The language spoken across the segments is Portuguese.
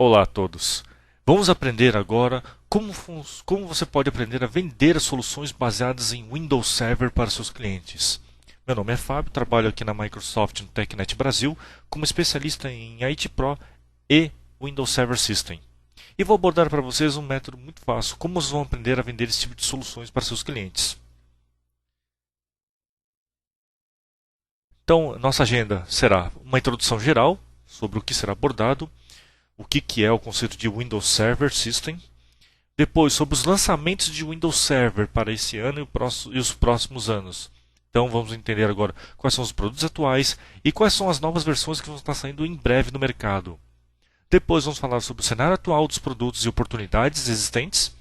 Olá a todos! Vamos aprender agora como você pode aprender a vender soluções baseadas em Windows Server para seus clientes. Meu nome é Fábio, trabalho aqui na Microsoft no TechNet Brasil como especialista em IT Pro e Windows Server System. E vou abordar para vocês um método muito fácil, como vocês vão aprender a vender esse tipo de soluções para seus clientes. Então, nossa agenda será uma introdução geral sobre o que será abordado, o que é o conceito de Windows Server System, depois sobre os lançamentos de Windows Server para esse ano e os próximos anos. Então vamos entender agora quais são os produtos atuais e quais são as novas versões que vão estar saindo em breve no mercado. Depois vamos falar sobre o cenário atual dos produtos e oportunidades existentes.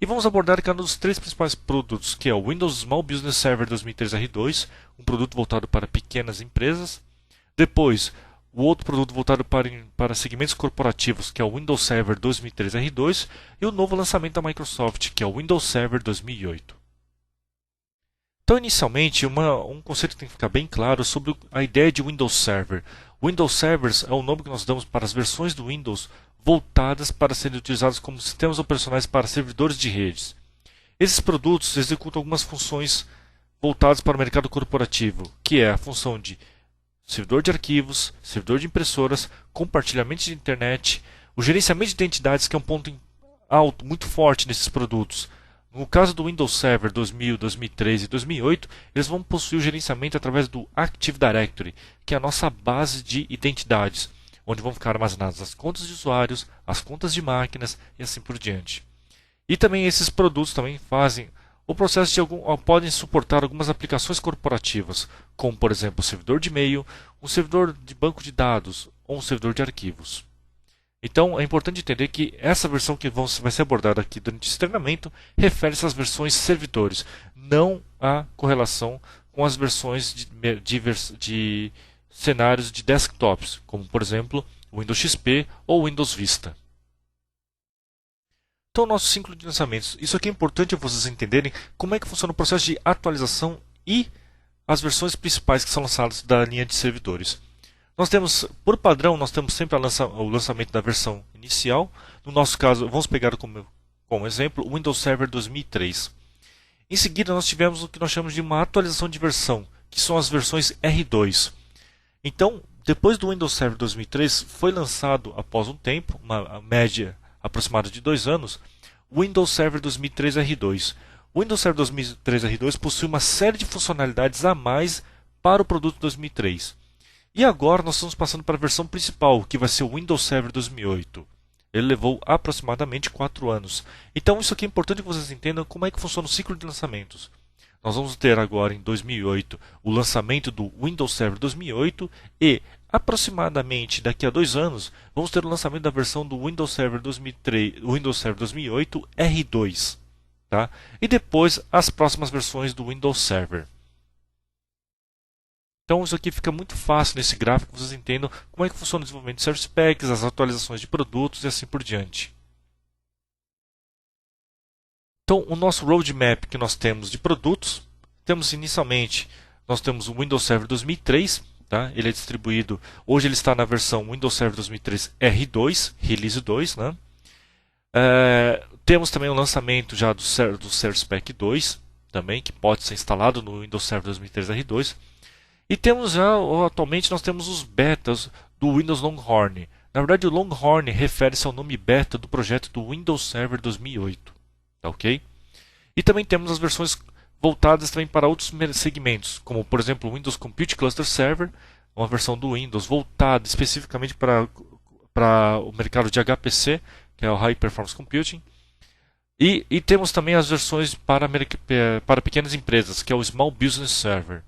E vamos abordar cada um dos três principais produtos, que é o Windows Small Business Server 2003 R2, um produto voltado para pequenas empresas. Depois, o outro produto voltado para segmentos corporativos, que é o Windows Server 2003 R2, e o novo lançamento da Microsoft, que é o Windows Server 2008. Então, inicialmente, um conceito que tem que ficar bem claro sobre a ideia de Windows Server. Windows Servers é o nome que nós damos para as versões do Windows voltadas para serem utilizadas como sistemas operacionais para servidores de redes. Esses produtos executam algumas funções voltadas para o mercado corporativo, que é a função de servidor de arquivos, servidor de impressoras, compartilhamento de internet, o gerenciamento de identidades, que é um ponto alto, muito forte nesses produtos. No caso do Windows Server 2000, 2003 e 2008, eles vão possuir o gerenciamento através do Active Directory, que é a nossa base de identidades, onde vão ficar armazenadas as contas de usuários, as contas de máquinas e assim por diante. E também esses produtos também fazem o processo podem suportar algumas aplicações corporativas, como por exemplo o servidor de e-mail, um servidor de banco de dados ou um servidor de arquivos. Então é importante entender que essa versão que vai ser abordada aqui durante esse treinamento refere-se às versões servidores, não há correlação com as versões de cenários de desktops, como por exemplo o Windows XP ou o Windows Vista. Então, o nosso ciclo de lançamentos. Isso aqui é importante vocês entenderem como é que funciona o processo de atualização e as versões principais que são lançadas da linha de servidores. Nós temos, por padrão, nós temos sempre o lançamento da versão inicial. No nosso caso, vamos pegar como exemplo o Windows Server 2003. Em seguida, nós tivemos o que nós chamamos de uma atualização de versão, que são as versões R2. Então, depois do Windows Server 2003, foi lançado após um tempo, uma média aproximada de 2 anos, o Windows Server 2003 R2. O Windows Server 2003 R2 possui uma série de funcionalidades a mais para o produto 2003. E agora nós estamos passando para a versão principal, que vai ser o Windows Server 2008. Ele levou aproximadamente 4 anos. Então isso aqui é importante que vocês entendam como é que funciona o ciclo de lançamentos. Nós vamos ter agora em 2008 o lançamento do Windows Server 2008 e aproximadamente daqui a 2 anos vamos ter o lançamento da versão do Windows Server 2003, Windows Server 2008 R2, tá? E depois as próximas versões do Windows Server. Então isso aqui fica muito fácil nesse gráfico, vocês entendam como é que funciona o desenvolvimento de Service Packs, as atualizações de produtos e assim por diante. Então, o nosso roadmap que nós temos de produtos, temos inicialmente, nós temos o Windows Server 2003, tá? Ele é distribuído, hoje ele está na versão Windows Server 2003 R2, Release 2, né? Temos também o lançamento já do Service Pack 2, também, que pode ser instalado no Windows Server 2003 R2. E temos já, atualmente, nós temos os betas do Windows Longhorn. Na verdade, o Longhorn refere-se ao nome beta do projeto do Windows Server 2008. Tá, ok? E também temos as versões voltadas também para outros segmentos, como por exemplo o Windows Compute Cluster Server, uma versão do Windows voltada especificamente para o mercado de HPC, que é o High Performance Computing. E temos também as versões para pequenas empresas, que é o Small Business Server.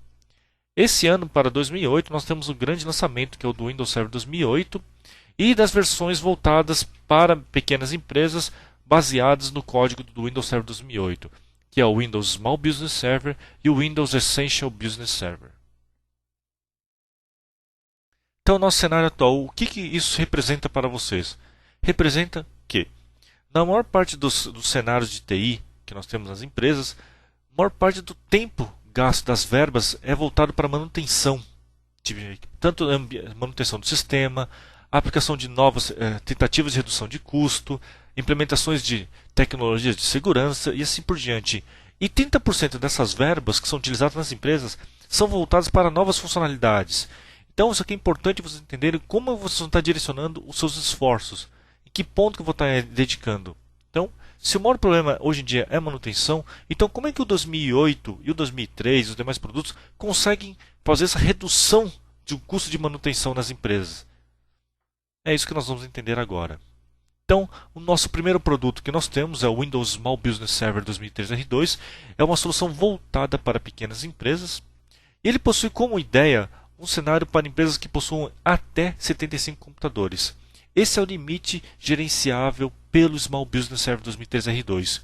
Esse ano, para 2008, nós temos o grande lançamento, que é o do Windows Server 2008, e das versões voltadas para pequenas empresas, baseadas no código do Windows Server 2008, que é o Windows Small Business Server e o Windows Essential Business Server. Então, nosso cenário atual, o que isso representa para vocês? Representa que, na maior parte dos cenários de TI que nós temos nas empresas, a maior parte do tempo gasto das verbas é voltado para manutenção, tanto a manutenção do sistema, a aplicação de novas tentativas de redução de custo, implementações de tecnologias de segurança e assim por diante. E 30% dessas verbas que são utilizadas nas empresas são voltadas para novas funcionalidades. Então isso aqui é importante vocês entenderem como vocês vão estar direcionando os seus esforços, em que ponto que eu vou estar dedicando. Então, se o maior problema hoje em dia é manutenção, então como é que o 2008 e o 2003 e os demais produtos conseguem fazer essa redução do custo de manutenção nas empresas? É isso que nós vamos entender agora. Então, o nosso primeiro produto que nós temos é o Windows Small Business Server 2003 R2. É uma solução voltada para pequenas empresas. E ele possui como ideia um cenário para empresas que possuam até 75 computadores. Esse é o limite gerenciável pelo Small Business Server 2003 R2.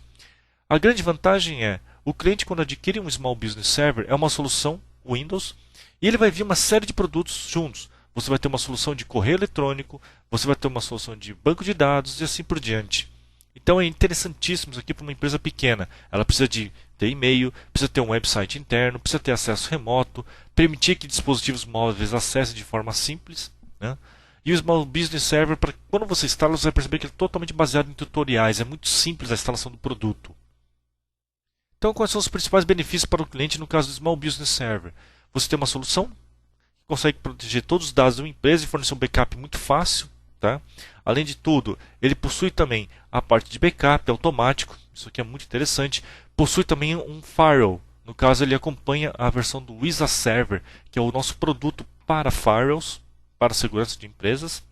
A grande vantagem é, o cliente quando adquire um Small Business Server é uma solução Windows e ele vai vir uma série de produtos juntos. Você vai ter uma solução de correio eletrônico, você vai ter uma solução de banco de dados e assim por diante. Então é interessantíssimo isso aqui para uma empresa pequena. Ela precisa de ter e-mail, precisa ter um website interno, precisa ter acesso remoto, permitir que dispositivos móveis acessem de forma simples, né? E o Small Business Server, quando você instala, você vai perceber que ele é totalmente baseado em tutoriais. É muito simples a instalação do produto. Então, quais são os principais benefícios para o cliente no caso do Small Business Server? Você tem uma solução que consegue proteger todos os dados de uma empresa e fornecer um backup muito fácil. Tá? Além de tudo, ele possui também a parte de backup automático. Isso aqui é muito interessante. Possui também um firewall. No caso, ele acompanha a versão do Wisa Server, que é o nosso produto para firewalls, para a segurança de empresas.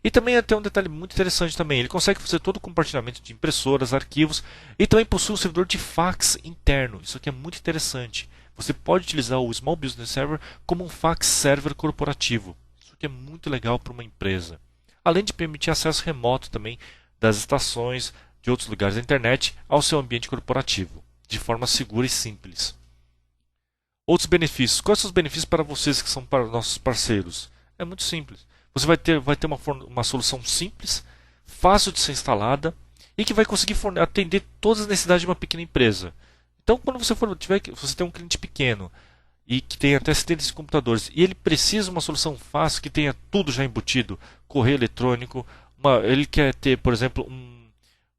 E também tem um detalhe muito interessante também. Ele consegue fazer todo o compartilhamento de impressoras, arquivos e também possui um servidor de fax interno. Isso aqui é muito interessante. Você pode utilizar o Small Business Server como um fax server corporativo. Isso aqui é muito legal para uma empresa. Além de permitir acesso remoto também das estações de outros lugares da internet ao seu ambiente corporativo, de forma segura e simples. Outros benefícios. Quais são os benefícios para vocês que são para nossos parceiros? É muito simples. Você vai ter uma solução simples, fácil de ser instalada e que vai conseguir atender todas as necessidades de uma pequena empresa. Então, quando você você tem um cliente pequeno e que tem até 75 computadores e ele precisa de uma solução fácil que tenha tudo já embutido, correio eletrônico, ele quer ter, por exemplo,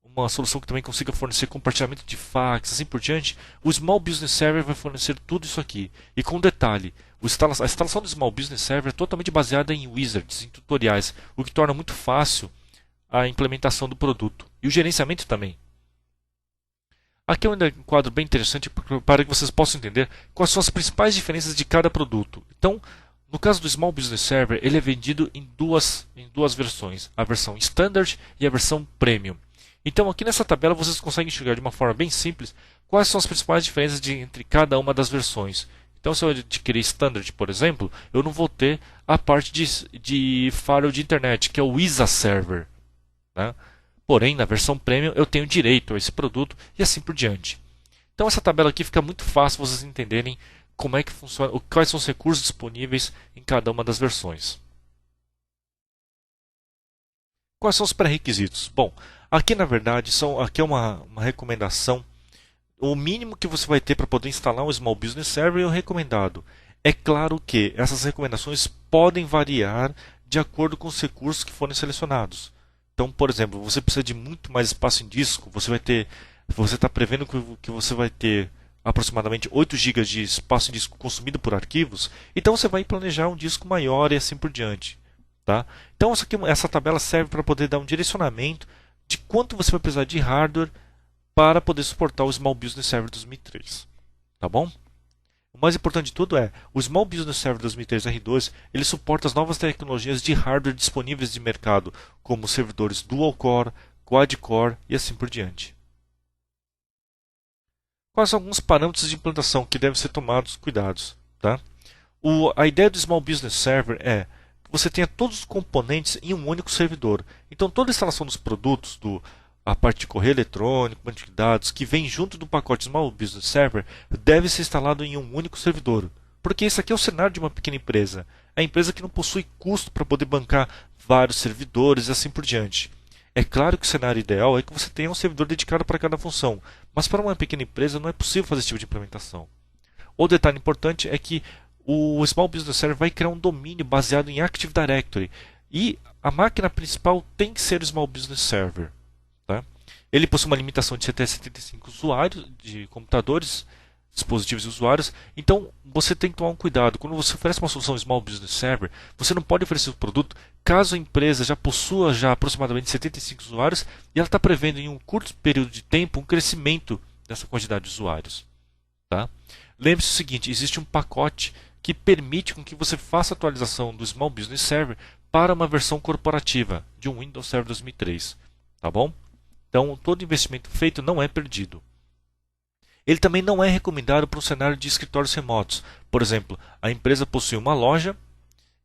uma solução que também consiga fornecer compartilhamento de fax, assim por diante, o Small Business Server vai fornecer tudo isso aqui. E com um detalhe, a instalação do Small Business Server é totalmente baseada em wizards, em tutoriais, o que torna muito fácil a implementação do produto. E o gerenciamento também. Aqui é um quadro bem interessante para que vocês possam entender quais são as principais diferenças de cada produto. Então, no caso do Small Business Server, ele é vendido em duas versões, a versão Standard e a versão Premium. Então, aqui nessa tabela vocês conseguem enxergar de uma forma bem simples quais são as principais diferenças entre cada uma das versões. Então, se eu adquirir Standard, por exemplo, eu não vou ter a parte de firewall de internet, que é o Wisa Server, né? Porém, na versão Premium, eu tenho direito a esse produto e assim por diante. Então, essa tabela aqui fica muito fácil vocês entenderem como é que funciona, quais são os recursos disponíveis em cada uma das versões. Quais são os pré-requisitos? Bom, aqui na verdade aqui é uma recomendação. O mínimo que você vai ter para poder instalar um Small Business Server é o recomendado. É claro que essas recomendações podem variar de acordo com os recursos que forem selecionados. Então, por exemplo, você precisa de muito mais espaço em disco. Você está prevendo que você vai ter aproximadamente 8 GB de espaço em disco consumido por arquivos. Então, você vai planejar um disco maior e assim por diante. Tá? Então, essa tabela serve para poder dar um direcionamento de quanto você vai precisar de hardware para poder suportar o Small Business Server 2003. Tá bom? O mais importante de tudo é, o Small Business Server 2003 R2, ele suporta as novas tecnologias de hardware disponíveis de mercado, como servidores Dual Core, Quad Core e assim por diante. Quais são alguns parâmetros de implantação que devem ser tomados cuidados? Tá? A ideia do Small Business Server é que você tenha todos os componentes em um único servidor. Então toda a instalação dos produtos, a parte de correio eletrônico, banco de dados, que vem junto do pacote Small Business Server, deve ser instalado em um único servidor. Porque esse aqui é o cenário de uma pequena empresa. É a empresa que não possui custo para poder bancar vários servidores e assim por diante. É claro que o cenário ideal é que você tenha um servidor dedicado para cada função, mas para uma pequena empresa não é possível fazer esse tipo de implementação. Outro detalhe importante é que o Small Business Server vai criar um domínio baseado em Active Directory. E a máquina principal tem que ser o Small Business Server. Tá? Ele possui uma limitação de até 75 usuários de computadores, dispositivos e usuários. Então você tem que tomar um cuidado. Quando você oferece uma solução Small Business Server, você não pode oferecer o produto caso a empresa já possua aproximadamente 75 usuários e ela está prevendo em um curto período de tempo um crescimento dessa quantidade de usuários. Tá? Lembre-se o seguinte, existe um pacote que permite com que você faça a atualização do Small Business Server para uma versão corporativa de um Windows Server 2003. Tá bom? Então, todo investimento feito não é perdido. Ele também não é recomendado para um cenário de escritórios remotos. Por exemplo, a empresa possui uma loja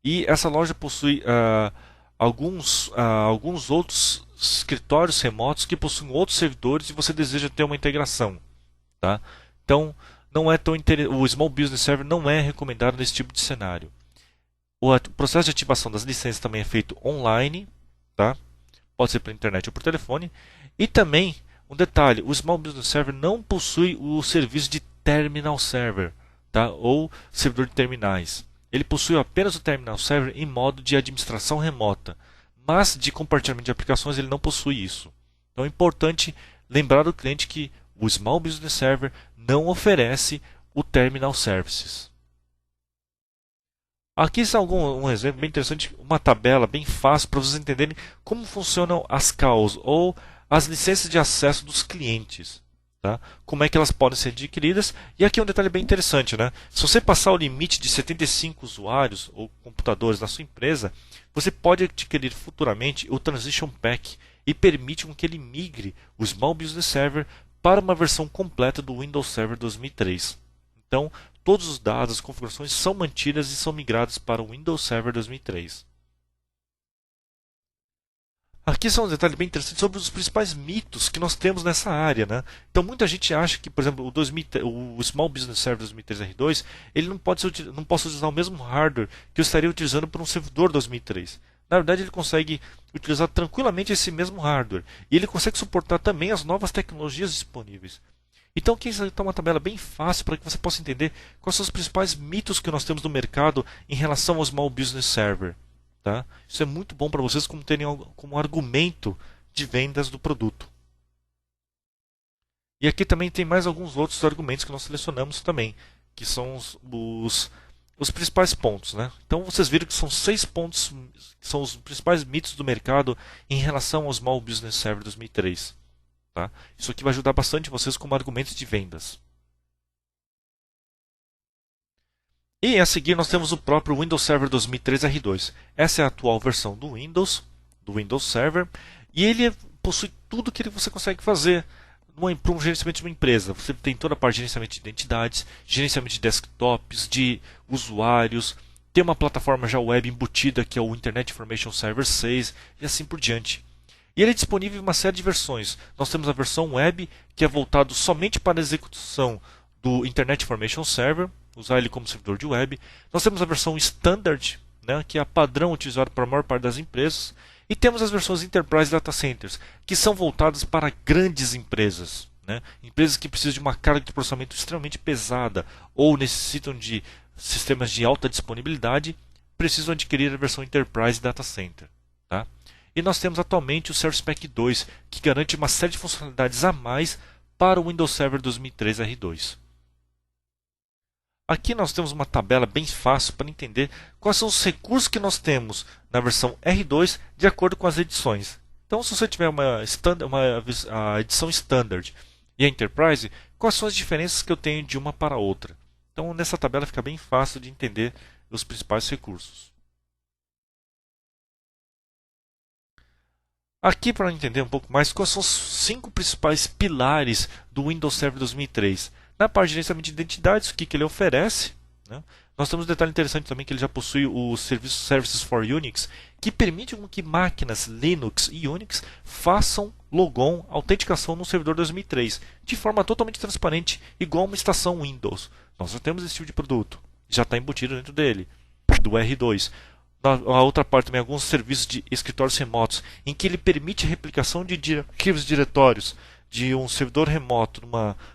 e essa loja possui alguns outros escritórios remotos que possuem outros servidores e você deseja ter uma integração. Tá? Então, não é tão o Small Business Server não é recomendado nesse tipo de cenário. O processo de ativação das licenças também é feito online, tá? Pode ser pela internet ou por telefone. E também, um detalhe, o Small Business Server não possui o serviço de Terminal Server, tá? Ou servidor de terminais. Ele possui apenas o Terminal Server em modo de administração remota, mas de compartilhamento de aplicações ele não possui isso. Então é importante lembrar do cliente que o Small Business Server não oferece o Terminal Services. Aqui está um exemplo bem interessante, uma tabela bem fácil para vocês entenderem como funcionam as CAUs ou as licenças de acesso dos clientes. Tá? Como é que elas podem ser adquiridas. E aqui é um detalhe bem interessante. Né? Se você passar o limite de 75 usuários ou computadores na sua empresa, você pode adquirir futuramente o Transition Pack e permite que ele migre o Small Business Server para uma versão completa do Windows Server 2003. Então, todos os dados, as configurações são mantidas e são migrados para o Windows Server 2003. Aqui são um detalhe bem interessante sobre os principais mitos que nós temos nessa área. Né? Então, muita gente acha que, por exemplo, o Small Business Server 2003 R2 ele não pode utilizar o mesmo hardware que eu estaria utilizando por um servidor 2003. Na verdade, ele consegue utilizar tranquilamente esse mesmo hardware. E ele consegue suportar também as novas tecnologias disponíveis. Então aqui está uma tabela bem fácil para que você possa entender quais são os principais mitos que nós temos no mercado em relação ao Small Business Server. Tá? Isso é muito bom para vocês como argumento de vendas do produto. E aqui também tem mais alguns outros argumentos que nós selecionamos também, que são os principais pontos. Né? Então vocês viram que são 6 pontos que são os principais mitos do mercado em relação ao Small Business Server 2003. Tá? Isso aqui vai ajudar bastante vocês como argumentos de vendas. E a seguir nós temos o próprio Windows Server 2003 R2. Essa é a atual versão do Windows Server, e ele possui tudo que você consegue fazer para um gerenciamento de uma empresa. Você tem toda a parte de gerenciamento de identidades, gerenciamento de desktops, de usuários, tem uma plataforma já web embutida que é o Internet Information Server 6 e assim por diante. E ele é disponível em uma série de versões. Nós temos a versão web, que é voltado somente para a execução do Internet Information Server, usar ele como servidor de web. Nós temos a versão Standard, né, que é a padrão utilizada para a maior parte das empresas. E temos as versões Enterprise Data Centers, que são voltadas para grandes empresas. Né, empresas que precisam de uma carga de processamento extremamente pesada ou necessitam de sistemas de alta disponibilidade, precisam adquirir a versão Enterprise Data Center. Tá? E nós temos atualmente o Service Pack 2, que garante uma série de funcionalidades a mais para o Windows Server 2003 R2. Aqui nós temos uma tabela bem fácil para entender quais são os recursos que nós temos na versão R2 de acordo com as edições. Então, se você tiver a edição Standard e a Enterprise, quais são as diferenças que eu tenho de uma para a outra? Então, nessa tabela fica bem fácil de entender os principais recursos. Aqui, para entender um pouco mais, quais são os 5 principais pilares do Windows Server 2003. Na parte de gerenciamento de identidades, o que ele oferece. Né? Nós temos um detalhe interessante também que ele já possui o Services for Unix, que permite que máquinas Linux e Unix façam logon, autenticação no servidor 2003, de forma totalmente transparente, igual uma estação Windows. Nós já temos esse tipo de produto, já está embutido dentro dele, do R2. A outra parte também, alguns serviços de escritórios remotos, em que ele permite a replicação de arquivos diretórios de um servidor remoto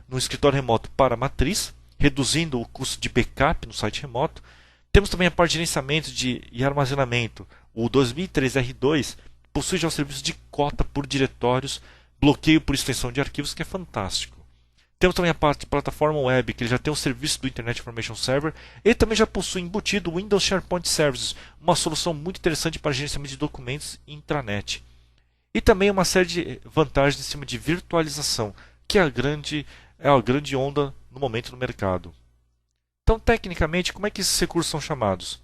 num escritório remoto para a matriz, reduzindo o custo de backup no site remoto. Temos também a parte de gerenciamento e armazenamento, O 2003 R2 possui já o serviço de cota por diretórios, bloqueio por extensão de arquivos, que é fantástico. Temos também a parte de plataforma web, que ele já tem o serviço do Internet Information Server e também já possui embutido o Windows SharePoint Services, uma solução muito interessante para gerenciamento de documentos e intranet. E também uma série de vantagens em cima de virtualização, que é a grande onda no momento no mercado. Então, tecnicamente, como é que esses recursos são chamados?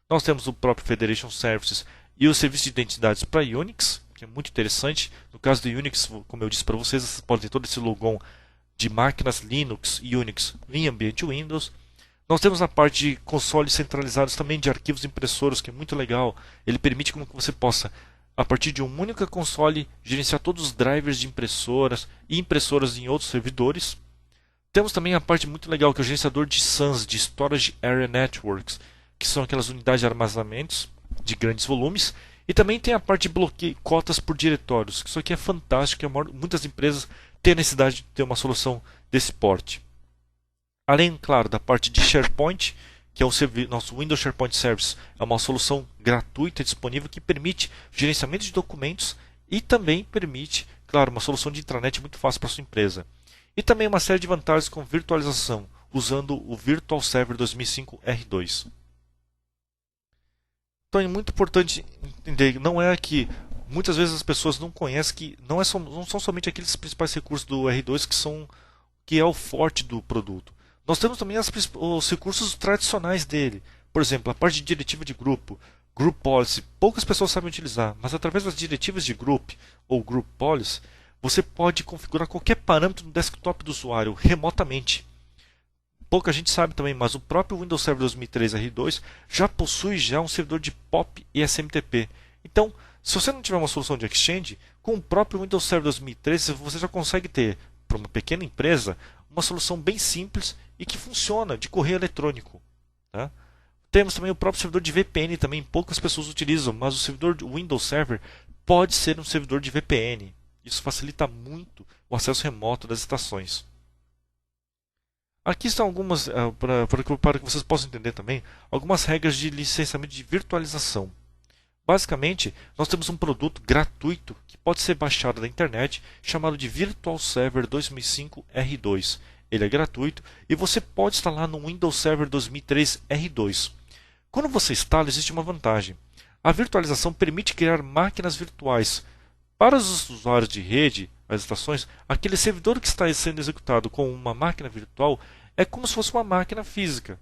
Nós temos o próprio Federation Services e o serviço de identidades para Unix, que é muito interessante. No caso do Unix, como eu disse para vocês, vocês podem ter todo esse logon de máquinas Linux e Unix em ambiente Windows. Nós temos a parte de consoles centralizados também de arquivos impressoros, que é muito legal. Ele permite que você possa, a partir de uma única console, gerenciar todos os drivers de impressoras e impressoras em outros servidores. Temos também a parte muito legal, que é o gerenciador de SANs, de Storage Area Networks, que são aquelas unidades de armazenamentos de grandes volumes. E também tem a parte de bloqueio, cotas por diretórios, que isso aqui é fantástico, muitas empresas têm a necessidade de ter uma solução desse porte. Além, claro, da parte de SharePoint, que é o nosso Windows SharePoint Service, é uma solução gratuita e disponível que permite gerenciamento de documentos e também permite, claro, uma solução de intranet muito fácil para a sua empresa. E também uma série de vantagens com virtualização, usando o Virtual Server 2005 R2. Então é muito importante entender, não é que muitas vezes as pessoas não conhecem que não são somente aqueles principais recursos do R2 que é o forte do produto. Nós temos também os recursos tradicionais dele. Por exemplo, a parte de diretiva de grupo, Group Policy, poucas pessoas sabem utilizar, mas através das diretivas de Group ou Group Policy, você pode configurar qualquer parâmetro no desktop do usuário remotamente. Pouca gente sabe também, mas o próprio Windows Server 2003 R2 já possui um servidor de POP e SMTP. Então, se você não tiver uma solução de Exchange, com o próprio Windows Server 2003 você já consegue ter, para uma pequena empresa, uma solução bem simples e que funciona de correio eletrônico. Tá? Temos também o próprio servidor de VPN, também poucas pessoas utilizam, mas o servidor do Windows Server pode ser um servidor de VPN. Isso facilita muito o acesso remoto das estações. Aqui estão algumas, para que vocês possam entender também, algumas regras de licenciamento de virtualização. Basicamente, nós temos um produto gratuito que pode ser baixado da internet, chamado de Virtual Server 2005 R2. Ele é gratuito e você pode instalar no Windows Server 2003 R2. Quando você instala, existe uma vantagem. A virtualização permite criar máquinas virtuais. Para os usuários de rede, as estações, aquele servidor que está sendo executado com uma máquina virtual é como se fosse uma máquina física.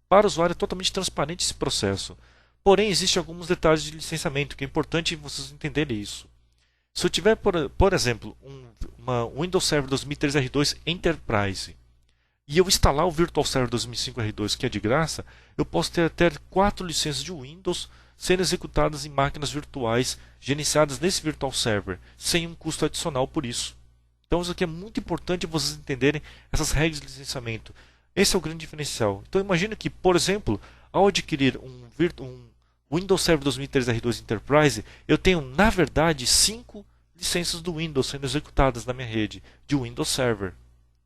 Para o usuário é totalmente transparente esse processo. Porém, existem alguns detalhes de licenciamento que é importante vocês entenderem isso. Se eu tiver, por exemplo, uma Windows Server 2003 R2 Enterprise e eu instalar o Virtual Server 2005 R2, que é de graça, eu posso ter até 4 licenças de Windows sendo executadas em máquinas virtuais gerenciadas nesse Virtual Server, sem um custo adicional por isso. Então isso aqui é muito importante vocês entenderem essas regras de licenciamento. Esse é o grande diferencial. Então imagine que, por exemplo, ao adquirir um Windows Server 2003 R2 Enterprise, eu tenho, na verdade, 5 licenças do Windows sendo executadas na minha rede de Windows Server.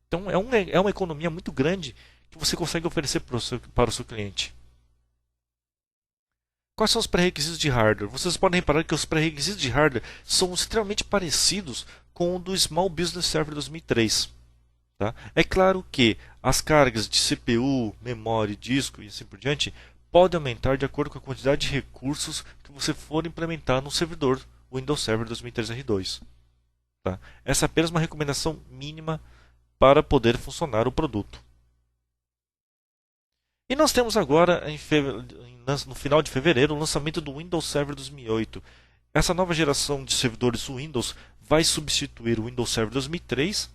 Então é uma economia muito grande que você consegue oferecer para o seu cliente. Quais são os pré-requisitos de hardware? Vocês podem reparar que os pré-requisitos de hardware são extremamente parecidos com o do Small Business Server 2003. Tá? É claro que as cargas de CPU, memória, disco e assim por diante podem aumentar de acordo com a quantidade de recursos que você for implementar no servidor Windows Server 2003 R2. Tá? Essa é apenas uma recomendação mínima para poder funcionar o produto. E nós temos agora, no final de fevereiro, o lançamento do Windows Server 2008. Essa nova geração de servidores Windows vai substituir o Windows Server 2003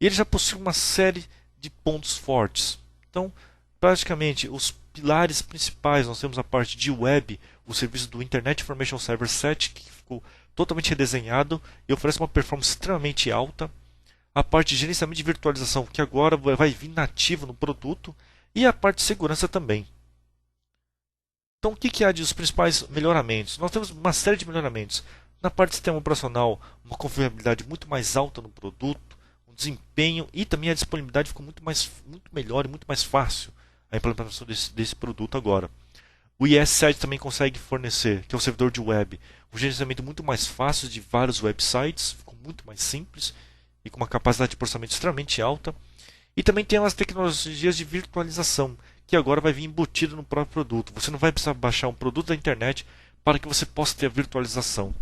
e ele já possui uma série de pontos fortes. Então, praticamente, os pilares principais, nós temos a parte de web, o serviço do Internet Information Server 7, que ficou totalmente redesenhado e oferece uma performance extremamente alta. A parte de gerenciamento de virtualização, que agora vai vir nativa no produto, e a parte de segurança também. Então, o que há de os principais melhoramentos? Nós temos uma série de melhoramentos. Na parte do sistema operacional, uma confiabilidade muito mais alta no produto, um desempenho e também a disponibilidade ficou muito melhor e muito mais fácil a implementação desse produto agora. O IS7 também consegue fornecer, que é um servidor de web, um gerenciamento muito mais fácil de vários websites, ficou muito mais simples e com uma capacidade de processamento extremamente alta. E também tem as tecnologias de virtualização, que agora vai vir embutido no próprio produto. Você não vai precisar baixar um produto da internet para que você possa ter a virtualização.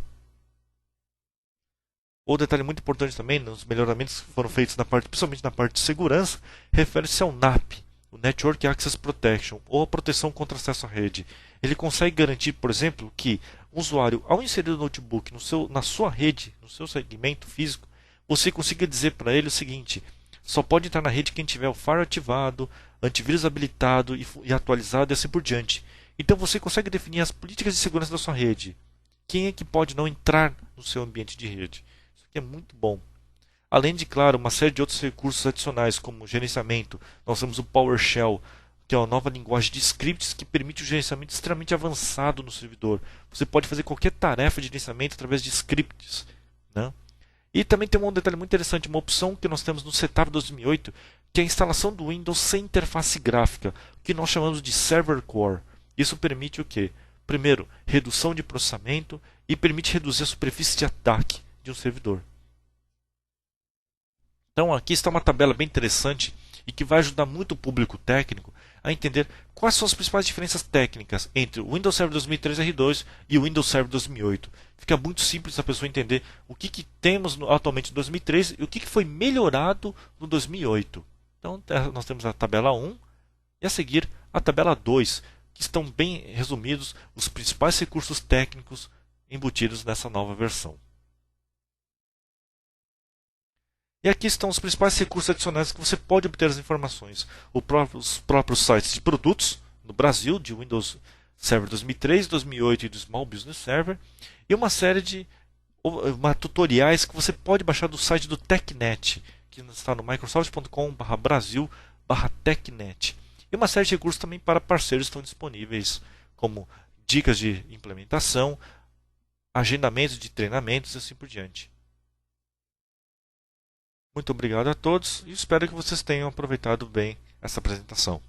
Outro detalhe muito importante também, nos melhoramentos que foram feitos principalmente na parte de segurança, refere-se ao NAP, o Network Access Protection, ou a proteção contra acesso à rede. Ele consegue garantir, por exemplo, que o usuário, ao inserir o notebook na sua rede, no seu segmento físico, você consiga dizer para ele o seguinte: só pode entrar na rede quem tiver o firewall ativado, antivírus habilitado e atualizado e assim por diante. Então você consegue definir as políticas de segurança da sua rede. Quem é que pode não entrar no seu ambiente de rede? Isso aqui é muito bom. Além de, claro, uma série de outros recursos adicionais, como gerenciamento. Nós temos o PowerShell, que é uma nova linguagem de scripts que permite o gerenciamento extremamente avançado no servidor. Você pode fazer qualquer tarefa de gerenciamento através de scripts, né? E também tem um detalhe muito interessante, uma opção que nós temos no Setup 2008, que é a instalação do Windows sem interface gráfica, que nós chamamos de Server Core. Isso permite o quê? Primeiro, redução de processamento e permite reduzir a superfície de ataque de um servidor. Então aqui está uma tabela bem interessante e que vai ajudar muito o público técnico a entender quais são as principais diferenças técnicas entre o Windows Server 2003 R2 e o Windows Server 2008. Fica muito simples a pessoa entender o que temos atualmente no 2003 e o que foi melhorado no 2008. Então nós temos a tabela 1 e a seguir a tabela 2, que estão bem resumidos os principais recursos técnicos embutidos nessa nova versão. E aqui estão os principais recursos adicionais que você pode obter as informações. Os próprios sites de produtos no Brasil, de Windows Server 2003, 2008 e do Small Business Server. E uma série de tutoriais que você pode baixar do site do TechNet, que está no microsoft.com/brasil/TechNet. E uma série de recursos também para parceiros estão disponíveis, como dicas de implementação, agendamento de treinamentos e assim por diante. Muito obrigado a todos e espero que vocês tenham aproveitado bem essa apresentação.